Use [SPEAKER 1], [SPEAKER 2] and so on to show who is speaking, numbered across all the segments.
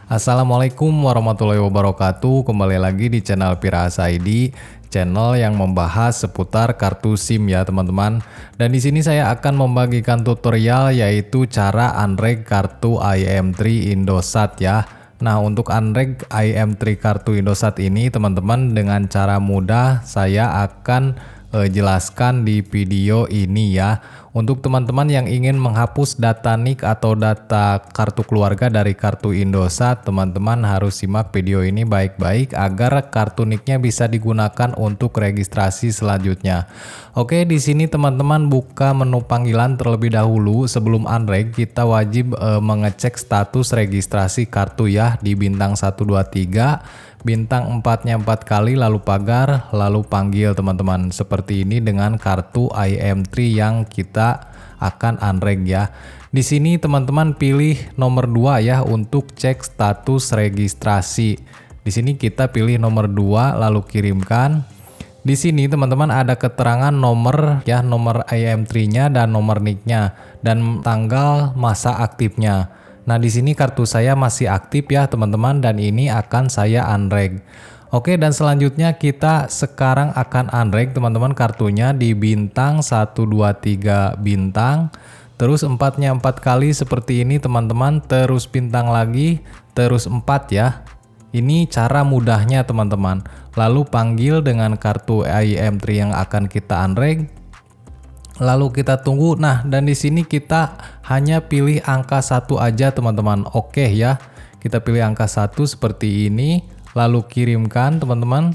[SPEAKER 1] Assalamualaikum warahmatullahi wabarakatuh. Kembali lagi di channel Piras ID, channel yang membahas seputar kartu SIM ya teman-teman. Dan di sini saya akan membagikan tutorial yaitu cara unreg kartu IM3 Indosat ya. Nah, untuk unreg IM3 kartu Indosat ini teman-teman dengan cara mudah saya akan jelaskan di video ini ya. Untuk teman-teman yang ingin menghapus data NIK atau data kartu keluarga dari kartu Indosat, teman-teman harus simak video ini baik-baik agar kartu NIK-nya bisa digunakan untuk registrasi selanjutnya. Oke, di sini teman-teman buka menu panggilan terlebih dahulu. Sebelum unreg, kita wajib mengecek status registrasi kartu ya di bintang 123. Bintang 4-nya 4 kali, lalu pagar, lalu panggil teman-teman. Seperti ini dengan kartu IM3 yang kita akan unreg ya. Di sini teman-teman pilih nomor 2 ya untuk cek status registrasi. Di sini kita pilih nomor 2 lalu kirimkan. Di sini teman-teman ada keterangan nomor ya, nomor IM3-nya dan nomor NIK-nya dan tanggal masa aktifnya. Nah, di sini kartu saya masih aktif ya teman-teman dan ini akan saya unreg. Oke, dan selanjutnya kita sekarang akan unreg teman-teman kartunya di bintang 123 bintang. Terus 4-nya 4 kali seperti ini teman-teman, terus bintang lagi, terus 4 ya. Ini cara mudahnya teman-teman. Lalu panggil dengan kartu IM3 yang akan kita unreg. Lalu kita tunggu. Nah, dan di sini kita hanya pilih angka 1 aja teman-teman. Oke ya. Kita pilih angka 1 seperti ini, lalu kirimkan teman-teman.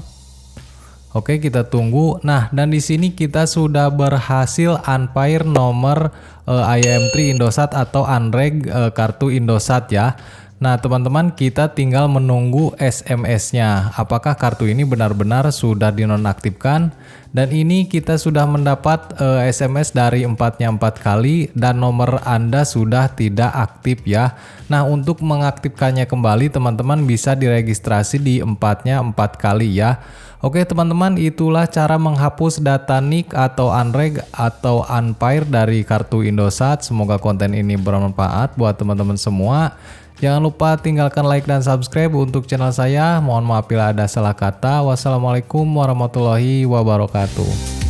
[SPEAKER 1] Oke, kita tunggu. Nah, dan di sini kita sudah berhasil unpair nomor IM3 Indosat atau unreg kartu Indosat ya. Nah, teman-teman, kita tinggal menunggu SMS-nya. Apakah kartu ini benar-benar sudah dinonaktifkan? Dan ini kita sudah mendapat SMS dari 4-nya 4 kali dan nomor Anda sudah tidak aktif ya. Nah, untuk mengaktifkannya kembali teman-teman bisa diregistrasi di 4-nya 4 kali ya. Oke teman-teman, itulah cara menghapus data NIK atau unreg atau unpair dari kartu Indosat. Semoga konten ini bermanfaat buat teman-teman semua. Jangan lupa tinggalkan like dan subscribe untuk channel saya. Mohon maaf bila ada salah kata. Wassalamualaikum warahmatullahi wabarakatuh.